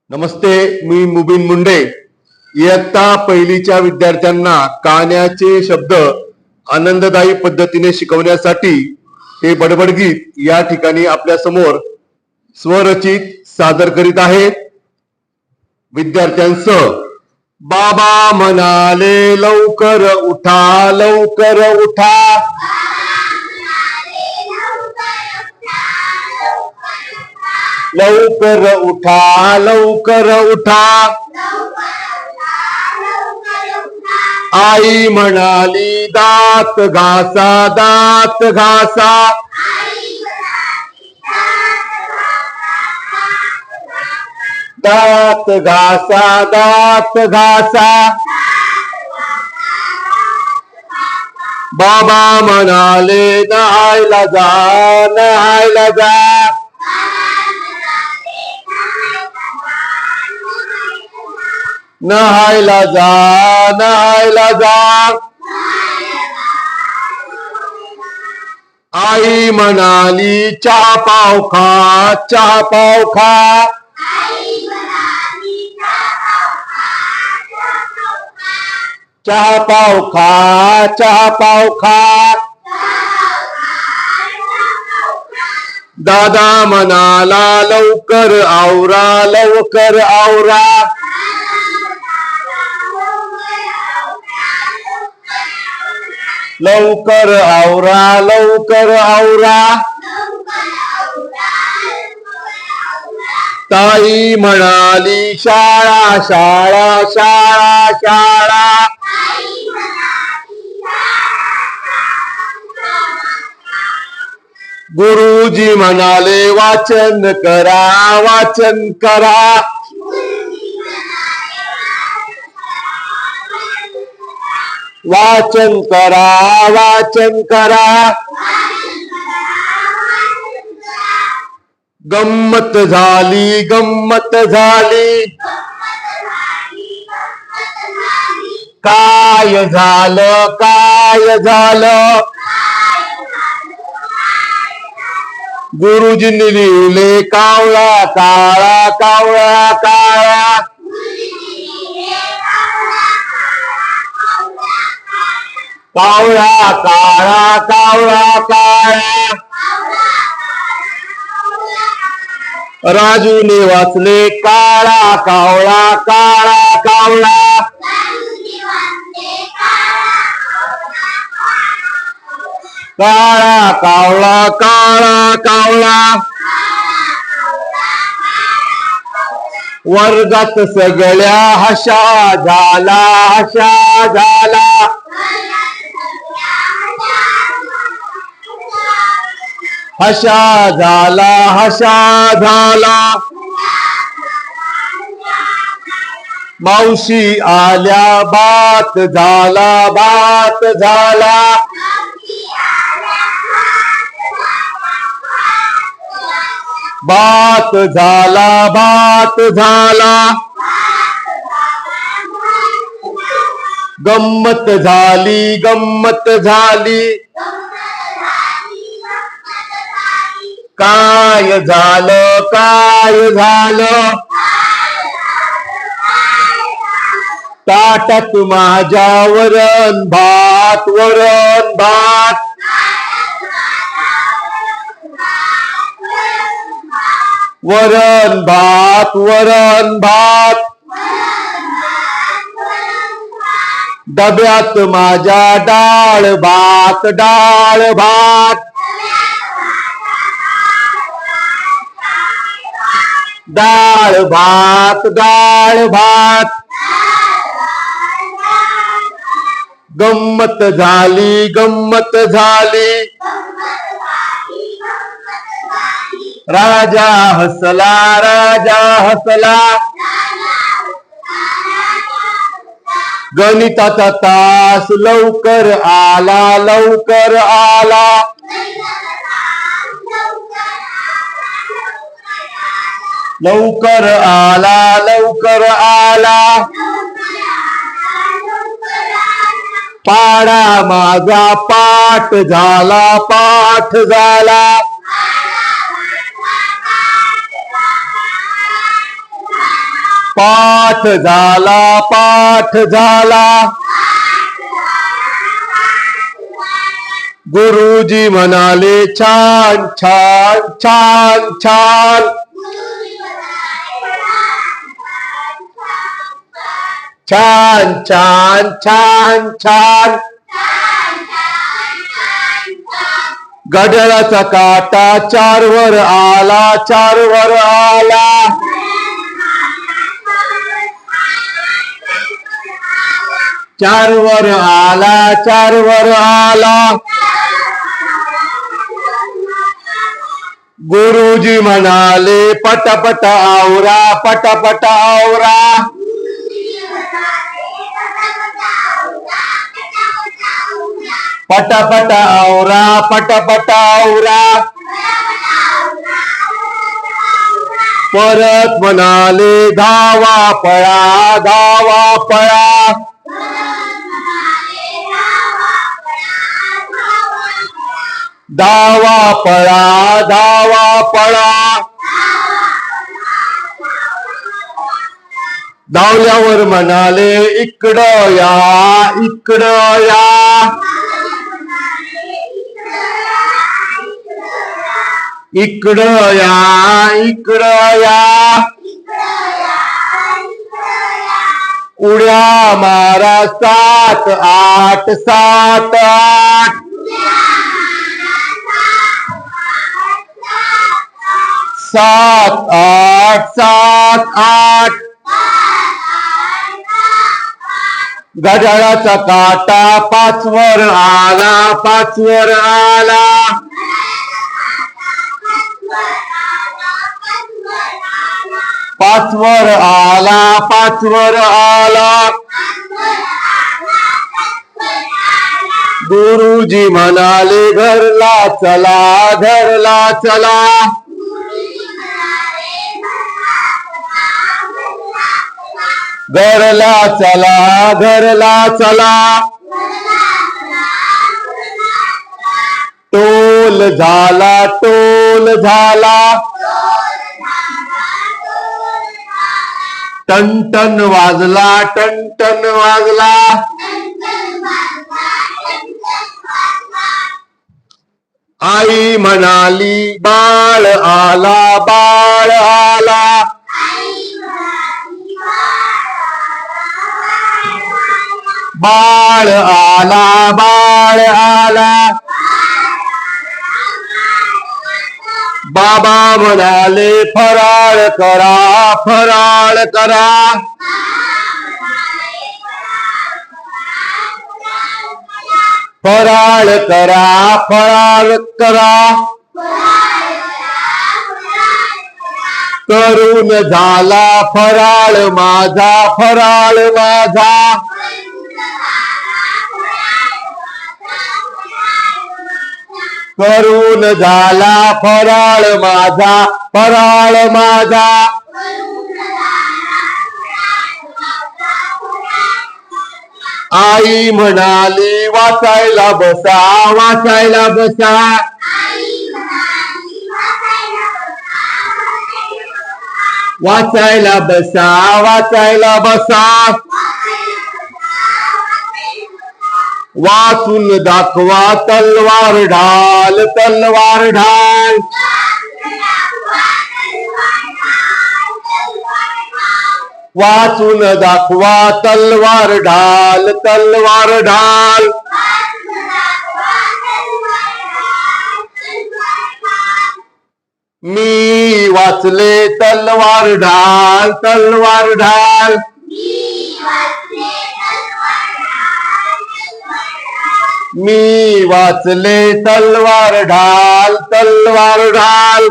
नमस्ते, मी मुबीन मुंडे. इयत्ता पहिलीच्या विद्यार्थ्यांना कान्याचे शब्द आनंददायी पद्धतीने शिकवण्यासाठी हे बडबड गीत या ठिकाणी आपल्या समोर स्वरचित सादर करीत आहे. विद्यार्थ्यांसह बाबा म्हणाले लवकर उठा, लवकर उठा. लवकर उठा, लवकर उठा. आई म्हणाली दात घासा, दात घासा. दात घासा, दात घासा. बाबा म्हणाले नहायला जा, नहायला जा. नहायला जा, नहायला जा. आई म्हणाली चहा पाव खा, चहा पाव खा. चहा पाव खा, चहा पाव खा. दादा म्हणाला लवकर आवरा, लवकर आवरा. लवकर आवरा, लवकर आवरा. ताई म्हणाली शाळा, शाळा, शाळा, शाळा. गुरुजी म्हणाले वाचन करा, वाचन करा. वाचन करा, वाचन करा. गम्मत झाली, गम्मत झाली. काय झालं, काय झालं. गुरुजींनी लिहिले कावळा, काळा, कावळा, काळा. कावळा, काळा, कावळा, काळा. राजूने वाचले काळा कावळा, काळा कावळा. काळा कावळा, काळा कावळा. वर्गात सगळ्या हशा झाला, हशा झाला. हशा झाला, हशा झाला. मावशी आल्या भात झाला, भात झाला. भात झाला, भात झाला. गम्मत झाली, गम्मत झाली. काय झालं, काय झालं. ताटात माझ्या वरण भात, वरण भात. वरण भात, वरण भात. डब्यात माझ्या डाळ भात, डाळ भात. डाळ भात, डाळ भात. गम्मत झाली, गम्मत झाली. राजा हसला, राजा हसला. गणिताचा तास लवकर आला, लवकर आला. लवकर आला, लवकर आला. पाडा माझा पाठ झाला, पाठ झाला. पाठ झाला पाठ झाला गुरुजी म्हणाले छान छान छान छान छान छान छान छान घड्याळाचा काटा 4 वर आला 4 वर आला चार वर आला 4 वर आला गुरुजी म्हणाले पटापट आवरा पटापट आवरा पटापट आवरा पटापट आवरा परत म्हणाले धावा पळा धावा पळा धावा पळा धावा पळा धावल्यावर म्हणाले इकडं या इकडं या इकडं या इकडं या उड्या मारा 7 8 7 8 7 8 7 8 घड्याळाचा काटा 5 वर आला 5 वर आला 5 वर आला 5 वर आला गुरुजी म्हणाले घरला चला घरला चला घरला चला घरला चला टोल झाला टोल झाला टन वाजला टन वाजला आई म्हणाली बाळ आला बाळ आला बाळ आला बाळ आला बाबा म्हणाले फराळ करा फराळ करा फराळ करा फराळ करा करून झाला फराळ माझा फराळ माझा करून झाला फराळ माझा फराळ माझा आई म्हणाली वाचायला बसा वाचायला बसा वाचायला बसा वाचायला बसा वाचून दाखवा तलवार ढाल तलवार ढाल वाचून दाखवा तलवार ढाल तलवार ढाल मी वाचले तलवार ढाल तलवार ढाल मी वाचले तलवार ढाल तलवार ढाल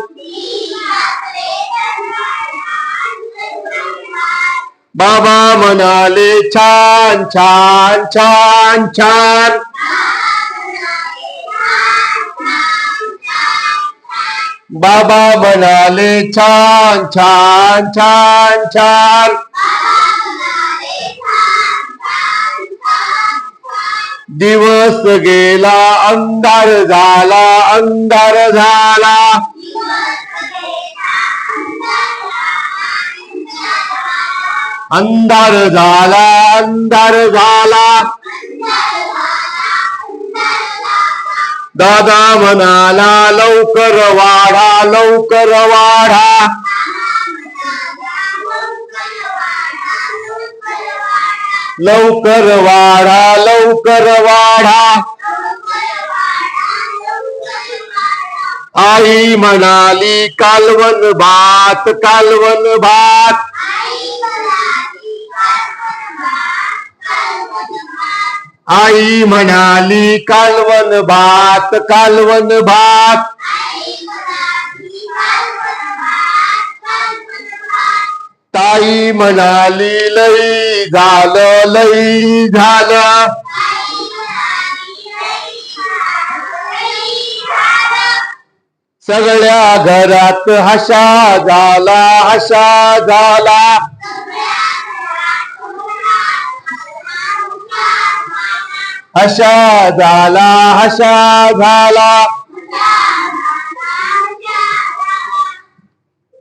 बाबा म्हणाले छान छान छान छान बाबा म्हणाले छान छान छान छान दिवस गेला अंधार झाला अंधार झाला अंधार झाला अंधार झाला दादा म्हणाला लवकर वाढा लवकर वाढा लवकर वाढा लवकर वाढा आई म्हणाली कालवण भात कालवण भात आई म्हणाली कालवण भात कालवण भात ताई म्हणाली लई झालं लई झालं सगळ्या घरात हशा झाला हशा झाला हशा झाला हशा झाला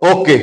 ओके